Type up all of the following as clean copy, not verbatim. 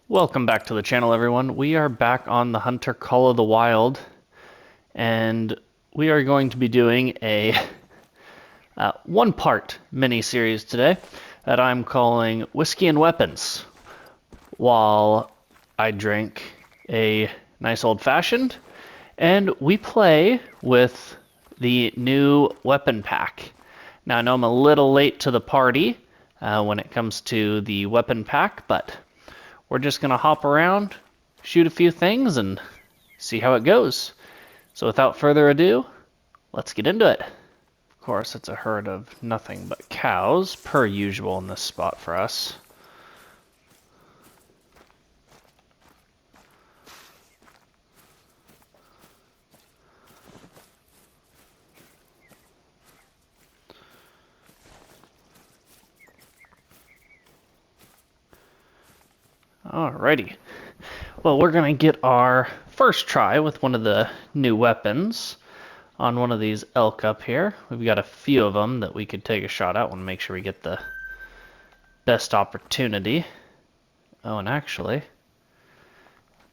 Welcome back to the channel, everyone. We are back on the Hunter Call of the Wild, and we are going to be doing a one-part mini-series today that I'm calling Whiskey and Weapons, while I drink a nice old-fashioned, and we play with the new weapon pack. Now, I know I'm a little late to the party when it comes to the weapon pack, but we're just going to hop around, shoot a few things, and see how it goes. So without further ado, let's get into it. Of course, it's a herd of nothing but cows, per usual in this spot for us. Alrighty. Well, we're going to get our first try with one of the new weapons on one of these elk up here. We've got a few of them that we could take a shot at. Want to make sure we get the best opportunity. Oh, and actually,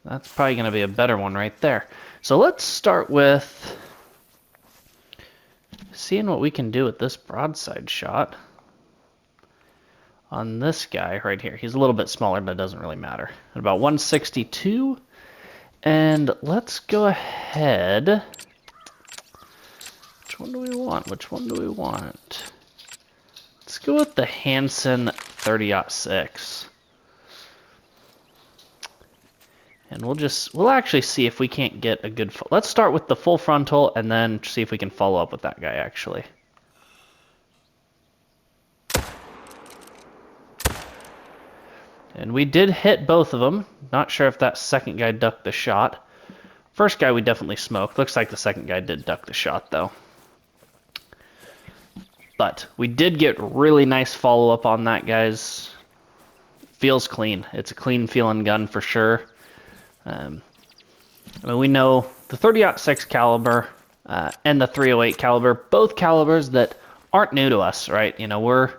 that's probably going to be a better one right there. So let's start with seeing what we can do with this broadside shot on this guy right here. He's a little bit smaller, but it doesn't really matter. At about 162. And let's go ahead. Which one do we want? Which one do we want? Let's go with the Hanson 30-06. And we'll actually see if we can't get a good... Let's start with the full frontal and then see if we can follow up with that guy, actually. And we did hit both of them. Not sure if that second guy ducked the shot. First guy we definitely smoked. Looks like the second guy did duck the shot, though. But we did get really nice follow-up on that, guys. Feels clean. It's a clean feeling gun for sure. I mean, we know the 30-06 caliber and the 308 caliber, both calibers that aren't new to us, right? You know, we're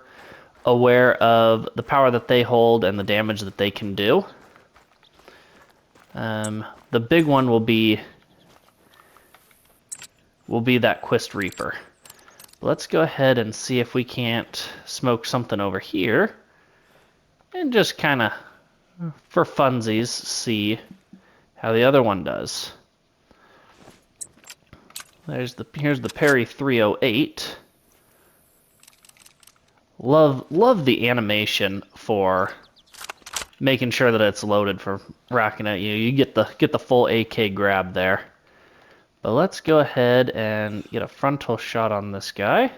aware of the power that they hold and the damage that they can do. The big one will be that Quist Reaper. Let's go ahead and see if we can't smoke something over here and just kind of, for funsies, see how the other one does. Here's the Perry 308. Love the animation for making sure that it's loaded for racking at you. You get the full AK grab there. But let's go ahead and get a frontal shot on this guy.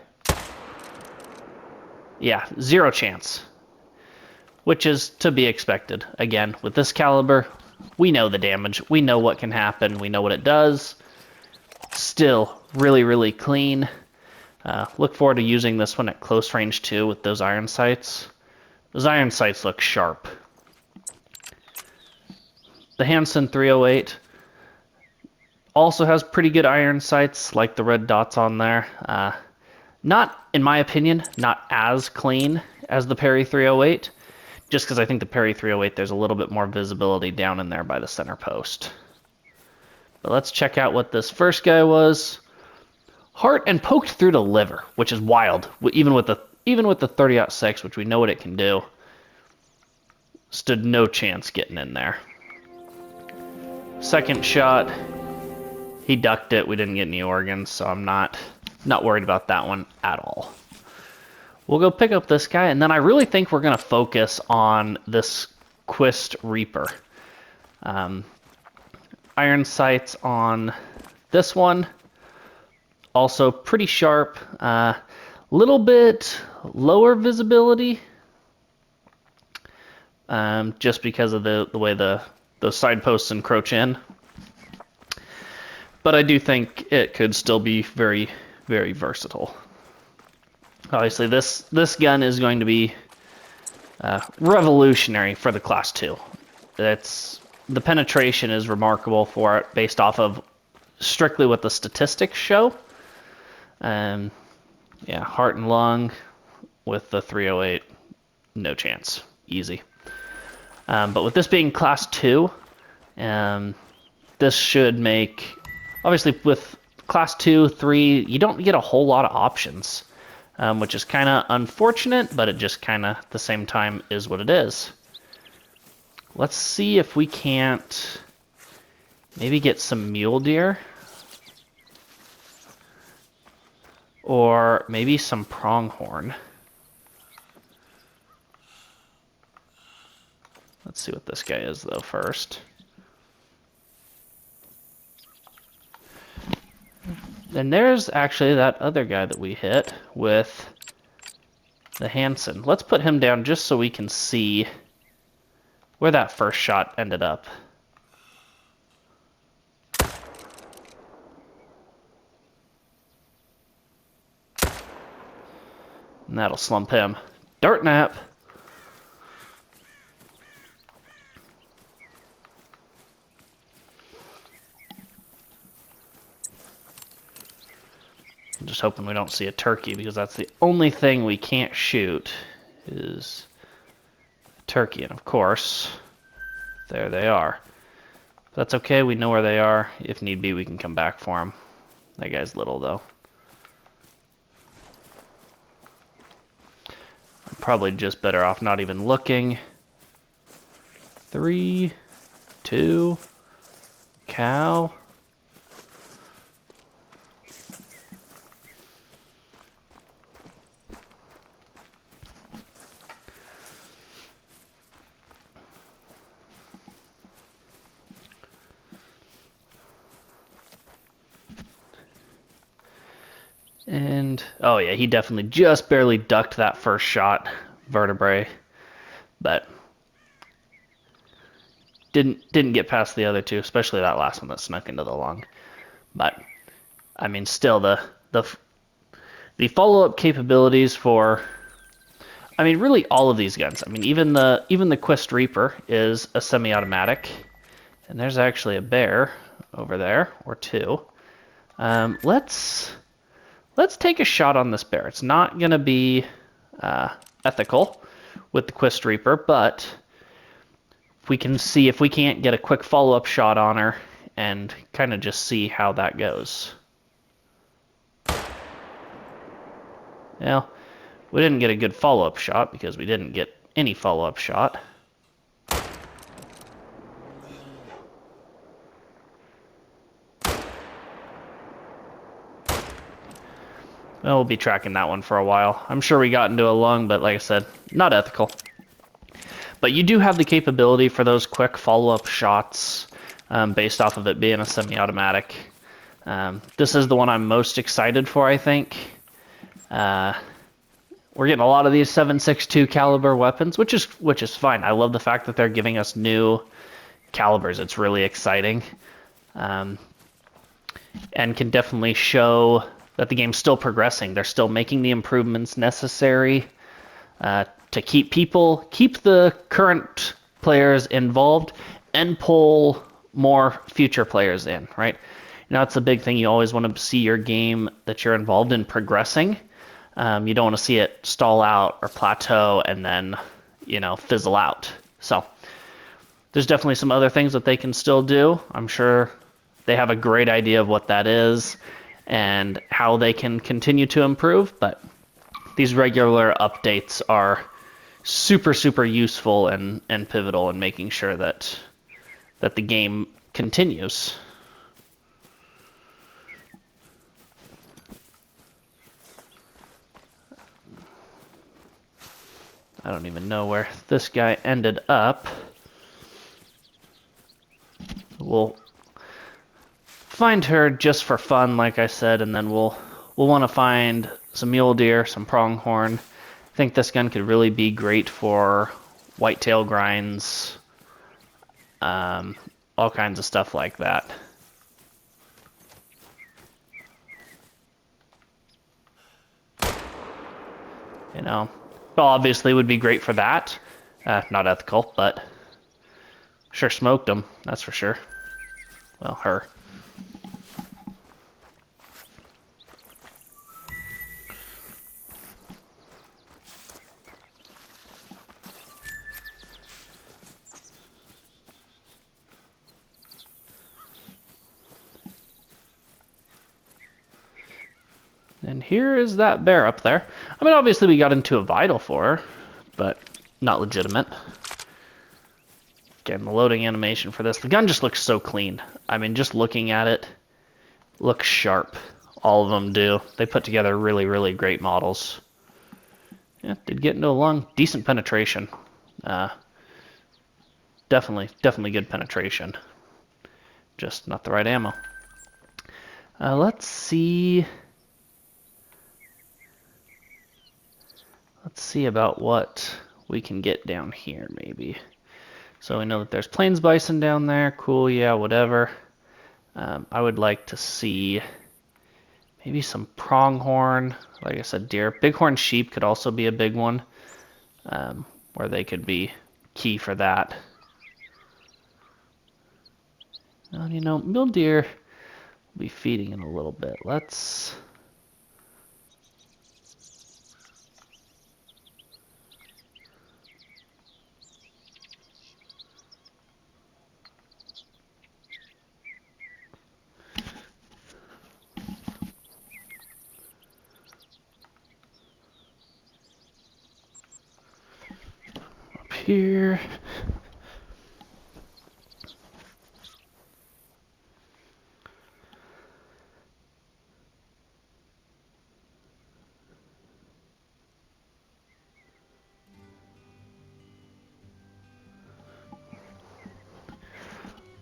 Yeah, zero chance. Which is to be expected. Again, with this caliber, we know the damage. We know what can happen. We know what it does. Still really, really clean. Look forward to using this one at close range too with those iron sights. Those iron sights look sharp. The Hanson 308 also has pretty good iron sights, like the red dots on there. Not, in my opinion, not as clean as the Perry 308, just because I think the Perry 308, there's a little bit more visibility down in there by the center post. But let's check out what this first guy was. Heart and poked through the liver, which is wild. Even with the 30-06, which we know what it can do, stood no chance getting in there. Second shot, he ducked it. We didn't get any organs, so I'm not worried about that one at all. We'll go pick up this guy, and then I really think we're going to focus on this Quist Reaper. Iron sights on this one. Also pretty sharp. Little bit lower visibility. Just because of the way those side posts encroach in. But I do think it could still be very, very versatile. Obviously, this gun is going to be revolutionary for the Class 2. The penetration is remarkable for it based off of strictly what the statistics show. Yeah, heart and lung with the 308, no chance. Easy. But with this being class 2, this should make... Obviously, with class 2, 3, you don't get a whole lot of options, which is kind of unfortunate, but it just kind of, at the same time, is what it is. Let's see if we can't maybe get some mule deer. Or maybe some pronghorn. Let's see what this guy is, though, first. And there's actually that other guy that we hit with the Hanson. Let's put him down just so we can see where that first shot ended up. And that'll slump him. Dart nap! I'm just hoping we don't see a turkey, because that's the only thing we can't shoot is a turkey. And of course, there they are. That's okay, we know where they are. If need be, we can come back for them. That guy's little, though. I'm probably just better off not even looking. 3, 2, cow. And, oh yeah, he definitely just barely ducked that first shot, vertebrae, but didn't get past the other two, especially that last one that snuck into the lung. But, I mean, still, the follow-up capabilities for, I mean, really all of these guns. I mean, even the Quist Reaper is a semi-automatic, and there's actually a bear over there, or two. Let's take a shot on this bear. It's not going to be ethical with the Quist Reaper, but we can see if we can't get a quick follow-up shot on her and kind of just see how that goes. Well, we didn't get a good follow-up shot because we didn't get any follow-up shot. Well, we'll be tracking that one for a while. I'm sure we got into a lung, but like I said, not ethical. But you do have the capability for those quick follow-up shots based off of it being a semi-automatic. This is the one I'm most excited for, I think. We're getting a lot of these 7.62 caliber weapons, which is fine. I love the fact that they're giving us new calibers. It's really exciting. And can definitely show that the game's still progressing. They're still making the improvements necessary to keep the current players involved and pull more future players in, right? You know, that's a big thing. You always want to see your game that you're involved in progressing. You don't want to see it stall out or plateau and then, you know, fizzle out. So there's definitely some other things that they can still do. I'm sure they have a great idea of what that is and how they can continue to improve, but these regular updates are super, super useful and pivotal in making sure that the game continues. I don't even know where this guy ended up. We'll find her just for fun, like I said, and then we'll want to find some mule deer, some pronghorn. I think this gun could really be great for whitetail grinds, all kinds of stuff like that. You know, well, obviously would be great for that. Not ethical, but sure smoked them, that's for sure. Well, her. And here is that bear up there. I mean, obviously we got into a vital for her, but not legitimate. Again, the loading animation for this. The gun just looks so clean. I mean, just looking at it, looks sharp. All of them do. They put together really, really great models. Yeah, did get into a lung. Decent penetration. Definitely good penetration. Just not the right ammo. Let's see. Let's see about what we can get down here, maybe. So we know that there's plains bison down there. Cool, yeah, whatever. I would like to see maybe some pronghorn. Like I said, deer. Bighorn sheep could also be a big one, where they could be key for that. Well, you know, mule deer will be feeding in a little bit. Let's... up here.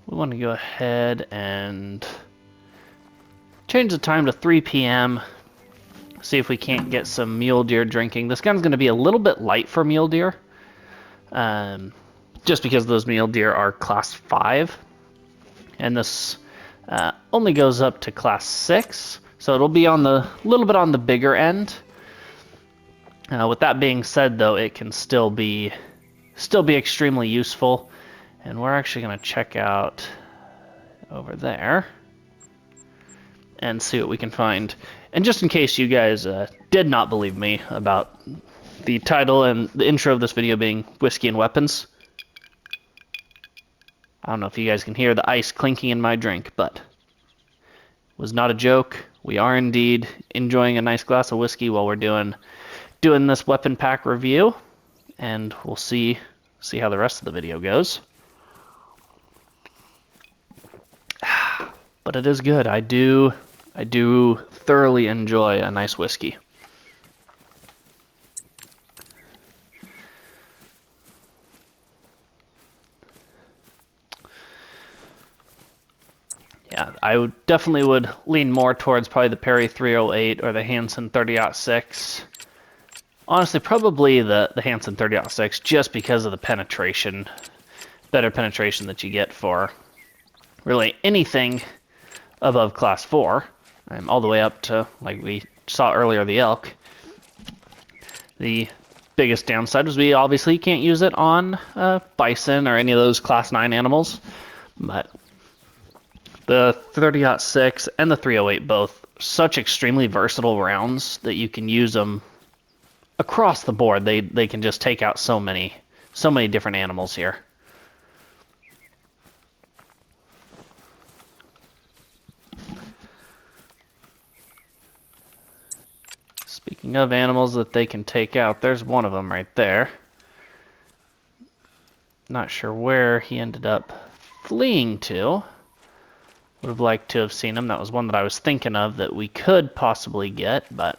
We want to go ahead and change the time to 3 p.m. See if we can't get some mule deer drinking. This gun's going to be a little bit light for mule deer, just because those mule deer are class 5, and this only goes up to class 6, so it'll be on the little bit on the bigger end. With that being said, though, it can still be extremely useful. And we're actually going to check out over there and see what we can find. And just in case you guys did not believe me about the title and the intro of this video being Whiskey and Weapons, I don't know if you guys can hear the ice clinking in my drink, but it was not a joke. We are indeed enjoying a nice glass of whiskey while we're doing this weapon pack review, and we'll see how the rest of the video goes. But it is good. I do thoroughly enjoy a nice whiskey. Yeah, I definitely would lean more towards probably the Perry 308 or the Hanson 30-06. Honestly, probably the Hanson 30-06, just because of the penetration, better penetration that you get for really anything above class 4, all the way up to, like we saw earlier, the elk. The biggest downside was obviously you can't use it on bison or any of those class 9 animals, but the 30-06 and the 308 both such extremely versatile rounds that you can use them across the board. They can just take out so many different animals here. Speaking of animals that they can take out, there's one of them right there. Not sure where he ended up fleeing to. Would have liked to have seen him. That was one that I was thinking of that we could possibly get, but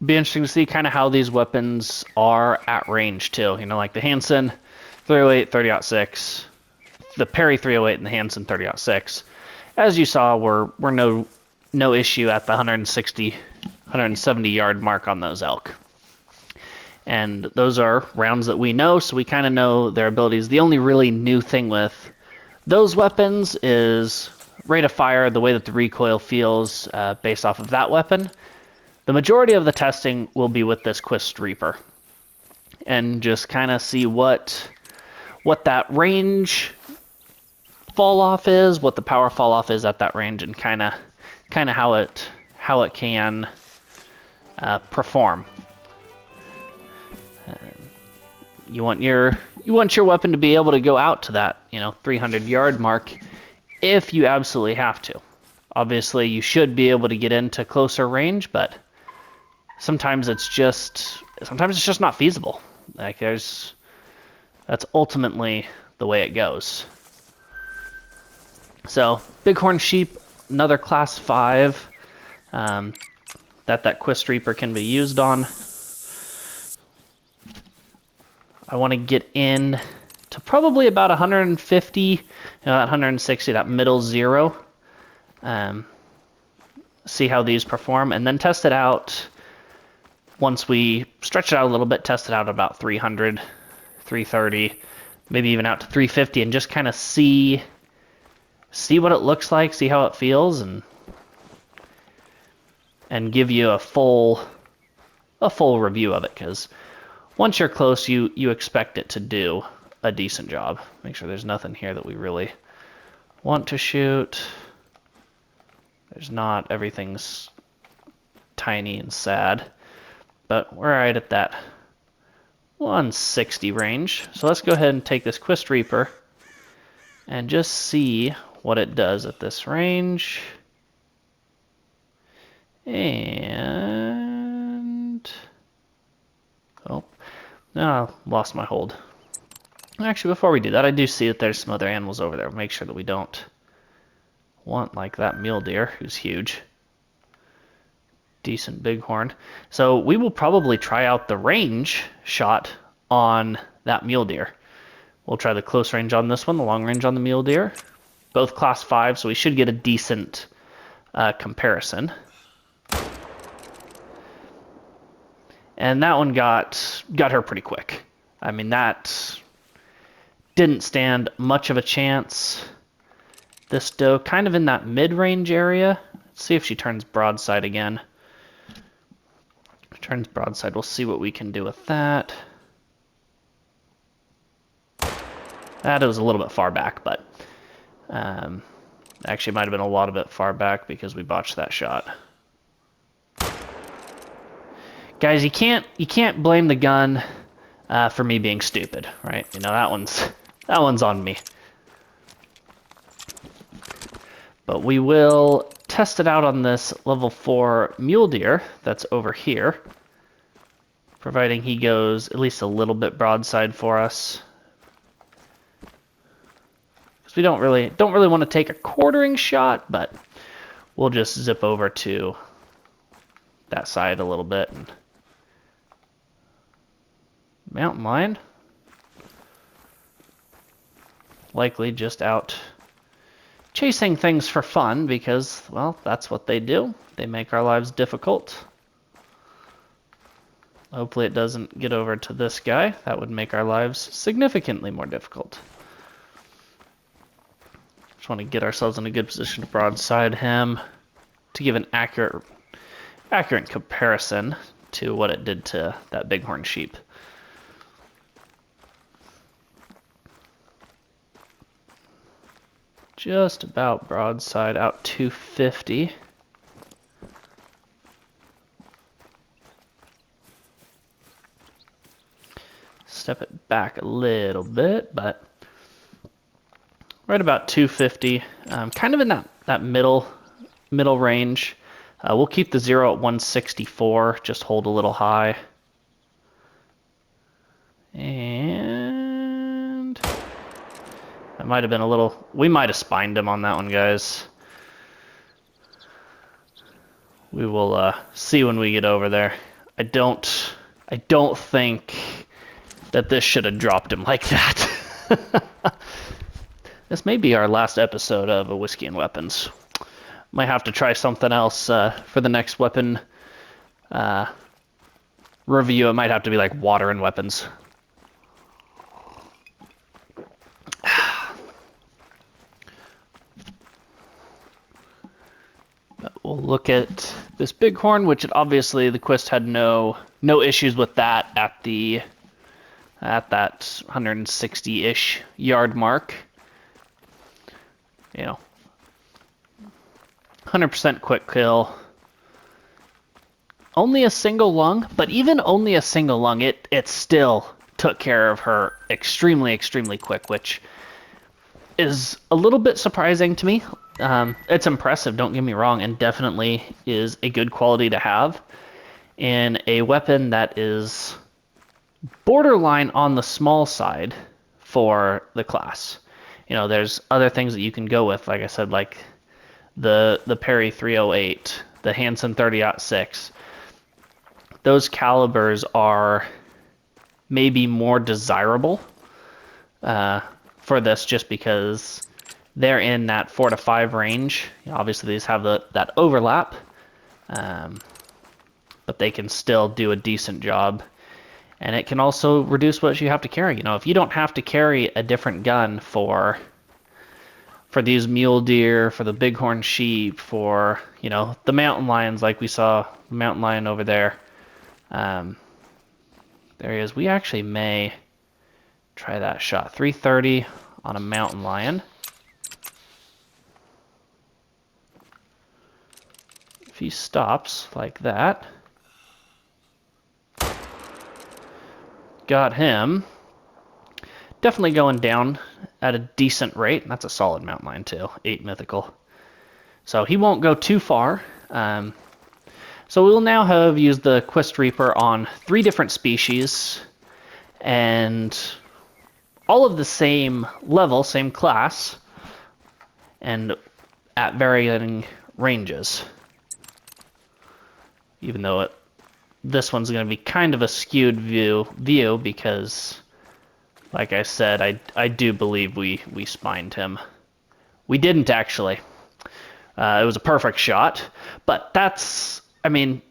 be interesting to see kind of how these weapons are at range too. You know, like the Hanson 308, 30-06, the Perry 308 and the Hanson 30-06. As you saw, were no issue at the 160, 170 yard mark on those elk. And those are rounds that we know, so we kind of know their abilities. The only really new thing with those weapons is rate of fire, the way that the recoil feels based off of that weapon. The majority of the testing will be with this Quist Reaper, and just kind of see what that range fall off is, what the power fall off is at that range, and kind of how it can perform. You want your weapon to be able to go out to that 300 yard mark if you absolutely have to. Obviously, you should be able to get into closer range, but sometimes it's just not feasible. Like that's ultimately the way it goes. So bighorn sheep, another class 5 that Quist Reaper can be used on. I want to get in to probably about 150, 160, that middle 0. See how these perform, and then test it out. Once we stretch it out a little bit, test it out at about 300, 330, maybe even out to 350, and just kind of see what it looks like, see how it feels, and give you a full review of it. Because once you're close, you expect it to do a decent job. Make sure there's nothing here that we really want to shoot. There's not. Everything's tiny and sad. But we're right at that 160 range. So let's go ahead and take this Quist Reaper and just see what it does at this range. And oh, no, I lost my hold. Actually, before we do that, I do see that there's some other animals over there. Make sure that we don't want like that mule deer, who's huge. Decent bighorn. So we will probably try out the range shot on that mule deer. We'll try the close range on this one, the long range on the mule deer. Both class 5, so we should get a decent comparison. And that one got her pretty quick. I mean, that didn't stand much of a chance. This doe kind of in that mid-range area. Let's see if she turns broadside again. Turns broadside, we'll see what we can do with that. That was a little bit far back, but actually might have been a lot of it far back because we botched that shot. Guys, you can't blame the gun for me being stupid, right? You know, that one's on me. But we will test it out on this level 4 mule deer that's over here, providing he goes at least a little bit broadside for us. Because we don't really want to take a quartering shot, but we'll just zip over to that side a little bit. And mountain lion, likely just out chasing things for fun because, well, that's what they do. They make our lives difficult. Hopefully it doesn't get over to this guy. That would make our lives significantly more difficult. Just want to get ourselves in a good position to broadside him to give an accurate comparison to what it did to that bighorn sheep. Just about broadside, out 250. Step it back a little bit, but right about 250. Kind of in that middle range. We'll keep the 0 at 164, just hold a little high. And that might have been a little... We might have spined him on that one, guys. We will see when we get over there. I don't think that this should have dropped him like that. This may be our last episode of A Whiskey and Weapons. Might have to try something else for the next weapon review. It might have to be like water and weapons. We'll look at this bighorn, which obviously the Quist had no issues with that at that 160-ish yard mark. You know, 100% quick kill. Only a single lung, but even only a single lung, it still took care of her extremely, extremely quick, which is a little bit surprising to me. it's impressive, don't get me wrong, and definitely is a good quality to have in a weapon that is borderline on the small side for the class. You know, there's other things that you can go with, like I said, like the Perry 308, the Hanson 30-06. Those calibers are maybe more desirable for this just because they're in that 4 to 5 range. You know, obviously, these have that overlap, but they can still do a decent job. And it can also reduce what you have to carry. You know, if you don't have to carry a different gun for these mule deer, for the bighorn sheep, for, you know, the mountain lions, like we saw the mountain lion over there. There he is. We actually may try that shot. 330 on a mountain lion. If he stops like that. Got him. Definitely going down at a decent rate. That's a solid mountain lion too. 8 mythical. So he won't go too far. So we'll now have used the Quist Reaper on 3 different species. And all of the same level, same class. And at varying ranges. Even though this one's going to be kind of a skewed view because, like I said, I do believe we spined him. We didn't actually. It was a perfect shot, but that's, I mean,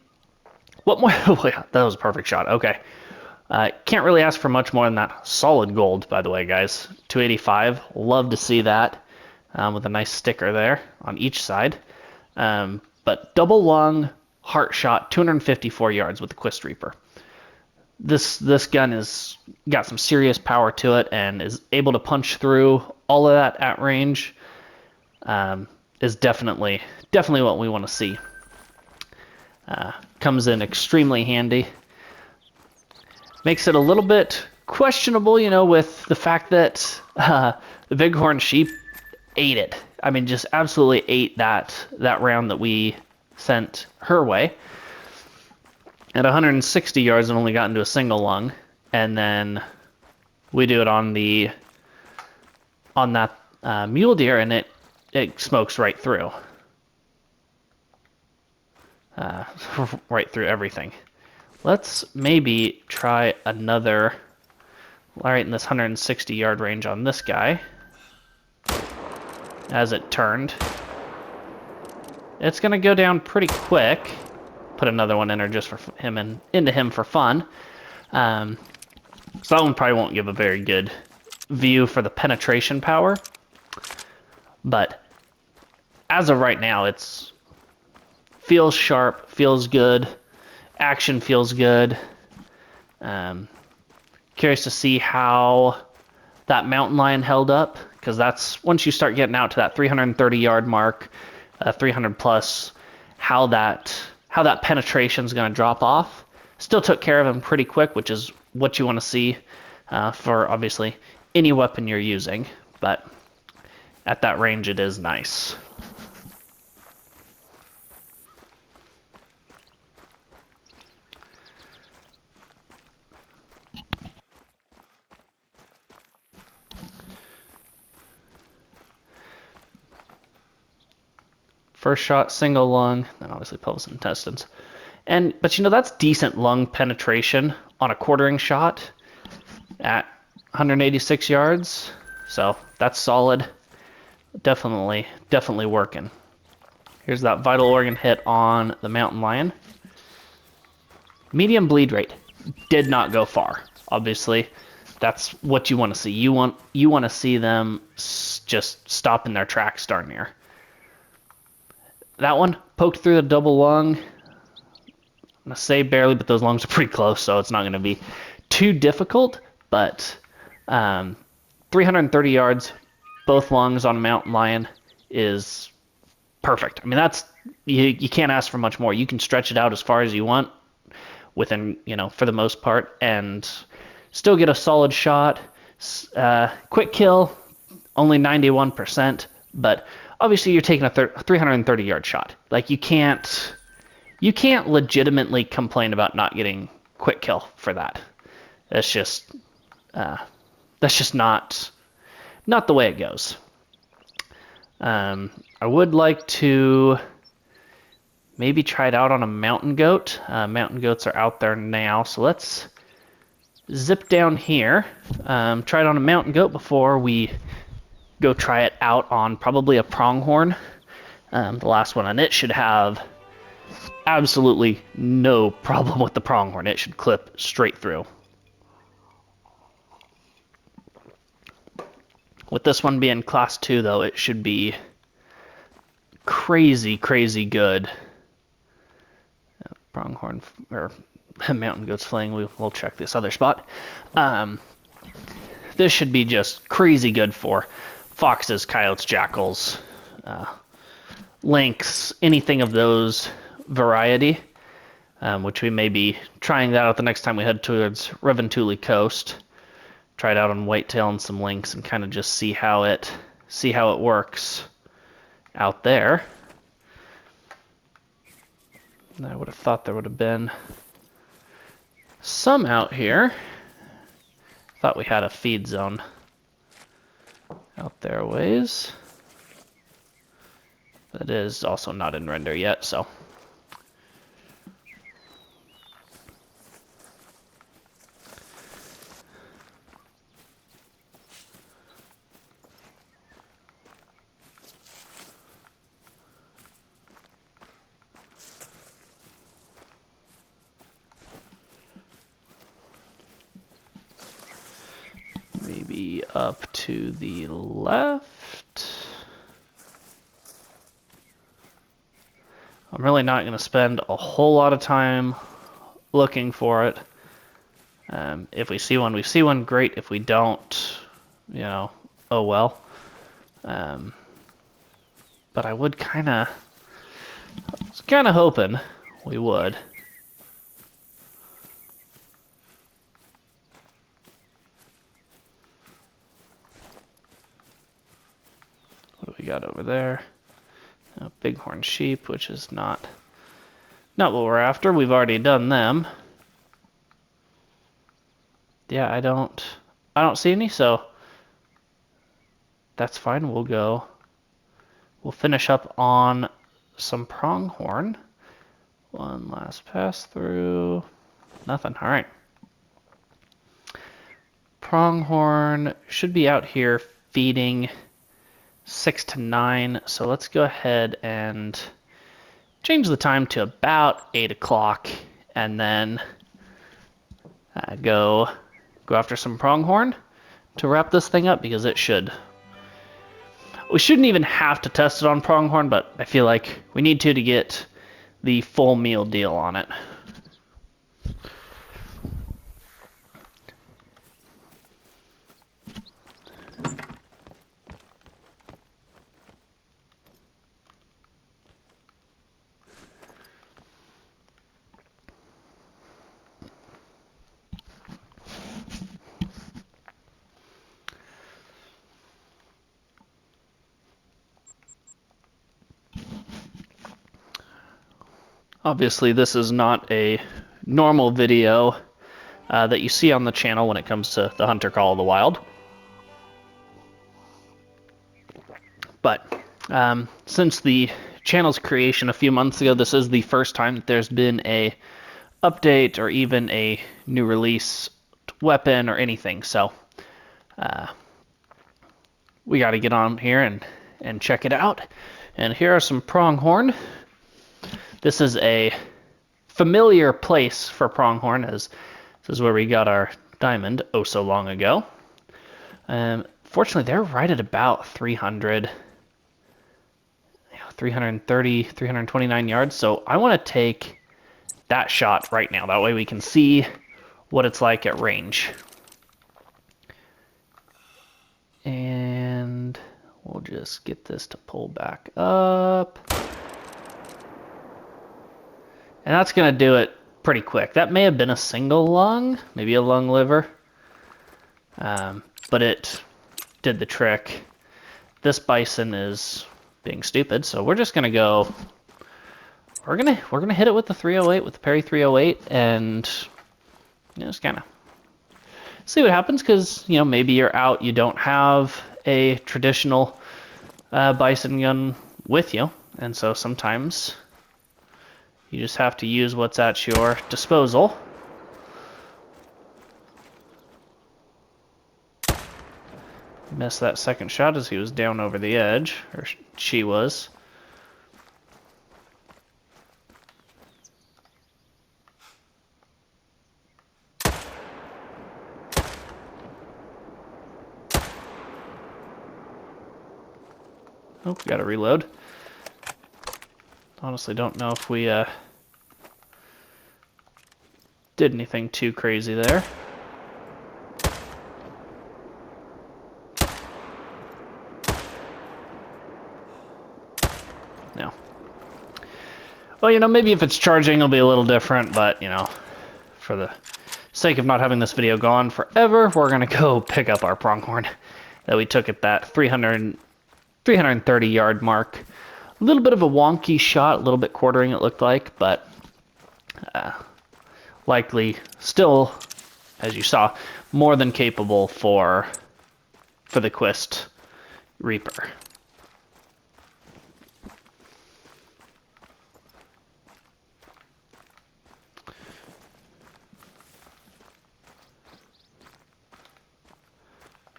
what more? That was a perfect shot. Okay. Can't really ask for much more than that. Solid gold, by the way, guys. 285. Love to see that with a nice sticker there on each side. But double lung, heart shot, 254 yards with the Quist Reaper. This gun has got some serious power to it and is able to punch through all of that at range. Is definitely what we want to see. Comes in extremely handy. Makes it a little bit questionable, you know, with the fact that the bighorn sheep ate it. I mean, just absolutely ate that round that we sent her way. At 160 yards and only got into a single lung, and then we do it on that mule deer, and it smokes right through, right through everything. Let's maybe try another. All right, in this 160 yard range on this guy, as it turned. It's gonna go down pretty quick. Put another one in there just for him and into him for fun. So that one probably won't give a very good view for the penetration power. But as of right now, it's feels sharp, feels good, action feels good. Curious to see how that mountain lion held up, because that's once you start getting out to that 330 yard mark, 300 plus, how that penetration is going to drop off. Still took care of him pretty quick, which is what you want to see for obviously any weapon you're using. But at that range, it is nice. First shot, single lung, then obviously pelvis and intestines. But you know, that's decent lung penetration on a quartering shot at 186 yards. So that's solid. Definitely working. Here's that vital organ hit on the mountain lion. Medium bleed rate. Did not go far. Obviously, that's what you want to see. You want to see them just stop in their tracks darn near. That one poked through the double lung. I'm going to say barely, but those lungs are pretty close, so it's not going to be too difficult. But 330 yards, both lungs on a mountain lion is perfect. I mean, that's you can't ask for much more. You can stretch it out as far as you want within, you know, for the most part, and still get a solid shot. Quick kill, only 91%, but obviously you're taking a 330-yard shot. Like you can't legitimately complain about not getting quick kill for that. That's just not the way it goes. I would like to maybe try it out on a mountain goat. Mountain goats are out there now, so let's zip down here. Try it on a mountain goat before we go try it out on probably a pronghorn. The last one on it should have absolutely no problem with the pronghorn. It should clip straight through. With this one being class 2 though, it should be crazy good. Pronghorn or mountain goat's flaying. We'll check this other spot. This should be just crazy good for foxes, coyotes, jackals, lynx, anything of those variety, which we may be trying that out the next time we head towards Reventuli Coast. Try it out on whitetail and some lynx and kind of just see how it works out there. And I would have thought there would have been some out here. Thought we had a feed zone out there a ways. That is also not in render yet, so. Maybe up to the left. I'm really not going to spend a whole lot of time looking for it. If we see one, we see one, great. If we don't, you know, oh well. But I would was kind of hoping we would. What do we got over there? Bighorn sheep, which is not what we're after. We've already done them. Yeah, I don't see any, so that's fine. We'll finish up on some pronghorn. One last pass through. Nothing. All right. Pronghorn should be out here feeding 6 to 9, so let's go ahead and change the time to about 8 o'clock and then go after some pronghorn to wrap this thing up, because we shouldn't even have to test it on pronghorn, but I feel like we need to get the full meal deal on it. Obviously, this is not a normal video that you see on the channel when it comes to the Hunter Call of the Wild. But since the channel's creation a few months ago, this is the first time that there's been a update or even a new release weapon or anything. So we got to get on here and check it out. And here are some pronghorn. This is a familiar place for pronghorn, as this is where we got our diamond oh so long ago. Fortunately, they're right at about 330, 329 yards, so I want to take that shot right now. That way we can see what it's like at range. And we'll just get this to pull back up. And that's going to do it pretty quick. That may have been a single lung, maybe a lung liver. But it did the trick. This bison is being stupid. So we're just gonna go. We're gonna hit it with the 308 with the parry 308 and just kind of see what happens. Because maybe you're out, you don't have a traditional bison gun with you, and so sometimes you just have to use what's at your disposal. Missed that second shot as he was down over the edge, or she was. Oh, we gotta reload. Honestly, don't know if we did anything too crazy there. No. Well, maybe if it's charging, it'll be a little different, but, for the sake of not having this video go on forever, we're gonna go pick up our pronghorn that we took at that 330 yard mark. A little bit of a wonky shot, a little bit quartering it looked like, but likely still, as you saw, more than capable for the Quist Reaper.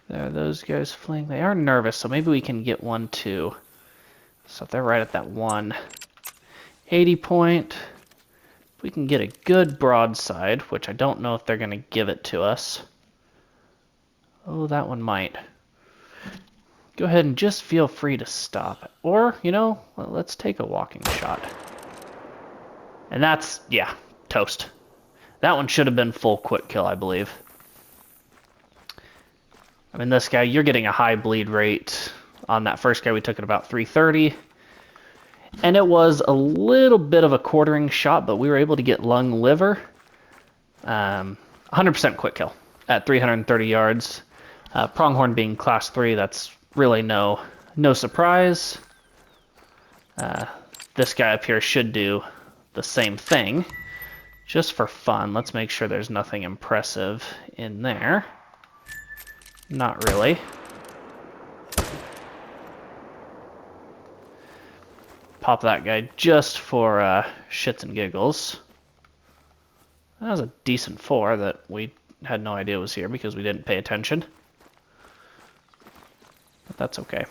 There are those guys fleeing. They are nervous, so maybe we can get one too. So if they're right at that 180 point, if we can get a good broadside, which I don't know if they're going to give it to us. Oh, that one might. Go ahead and just feel free to stop. Or, let's take a walking shot. And that's, yeah, toast. That one should have been full quick kill, I believe. I mean, this guy, you're getting a high bleed rate. On that first guy, we took at about 330. And it was a little bit of a quartering shot, but we were able to get lung liver. 100% quick kill at 330 yards. Pronghorn being class 3, that's really no surprise. This guy up here should do the same thing. Just for fun, let's make sure there's nothing impressive in there. Not really. Pop that guy just for shits and giggles. That was a decent 4 that we had no idea was here because we didn't pay attention. But that's okay.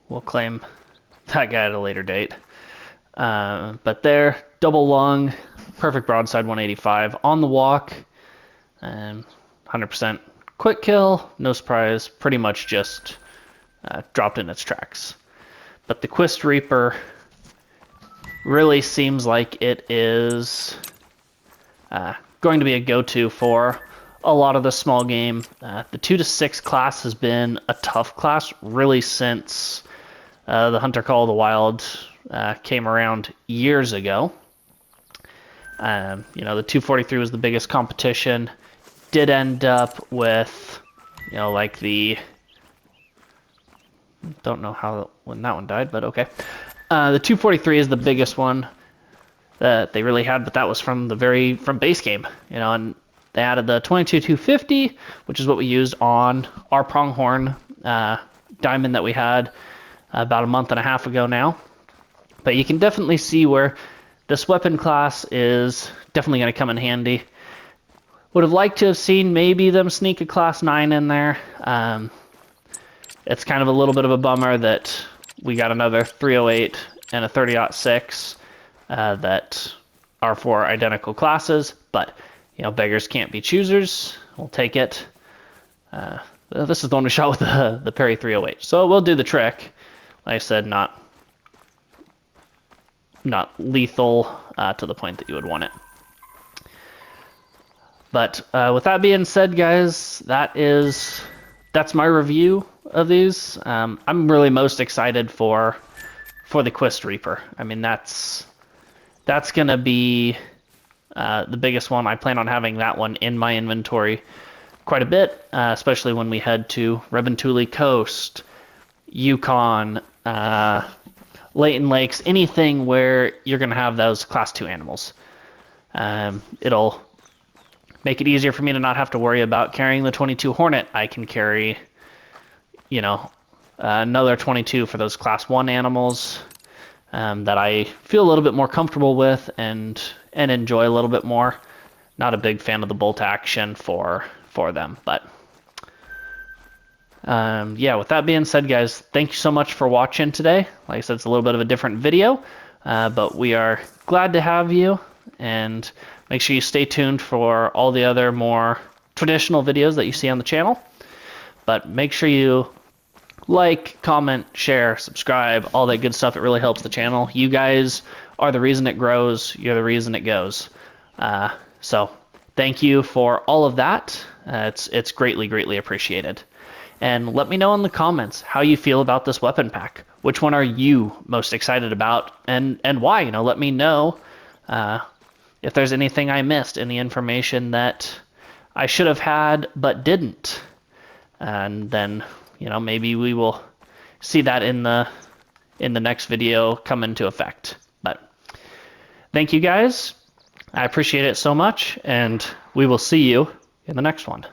We'll claim that guy at a later date. But there, double lung, perfect broadside 185 on the walk, and 100% quick kill, no surprise, pretty much just dropped in its tracks. But the Quist Reaper really seems like it is going to be a go-to for a lot of the small game. The 2 to 6 class has been a tough class really since the Hunter Call of the Wild came around years ago. The 243 was the biggest competition. Did end up with, like the... Don't know when that one died, but okay. The 243 is the biggest one that they really had, but that was from base game, and they added the 22-250, which is what we used on our pronghorn diamond that we had about a month and a half ago now. But you can definitely see where this weapon class is definitely going to come in handy. Would have liked to have seen maybe them sneak a class 9 in there. It's kind of a little bit of a bummer that we got another 308 and a 30-06 that are for identical classes, but beggars can't be choosers. We'll take it. This is the one we shot with the parry 308, so we'll do the trick. Like I said, not lethal to the point that you would want it. But with that being said, guys, that's my review of these. I'm really most excited for the Quist Reaper. I mean, that's gonna be the biggest one. I plan on having that one in my inventory quite a bit, especially when we head to Rebentuli Coast, Yukon, Leighton Lakes, anything where you're going to have those Class 2 animals. It'll make it easier for me to not have to worry about carrying the 22 Hornet. I can carry, another 22 for those Class 1 animals that I feel a little bit more comfortable with and enjoy a little bit more. Not a big fan of the bolt action for them, but yeah, with that being said, guys, thank you so much for watching today. Like I said, it's a little bit of a different video, but we are glad to have you, and make sure you stay tuned for all the other more traditional videos that you see on the channel. But make sure you like, comment, share, subscribe, all that good stuff. It really helps the channel. You guys are the reason it grows. You're the reason it goes. So thank you for all of that. It's greatly appreciated. And let me know in the comments how you feel about this weapon pack. Which one are you most excited about, and why? Let me know if there's anything I missed, any information that I should have had but didn't. And then, maybe we will see that in the next video come into effect. But thank you guys. I appreciate it so much, and we will see you in the next one.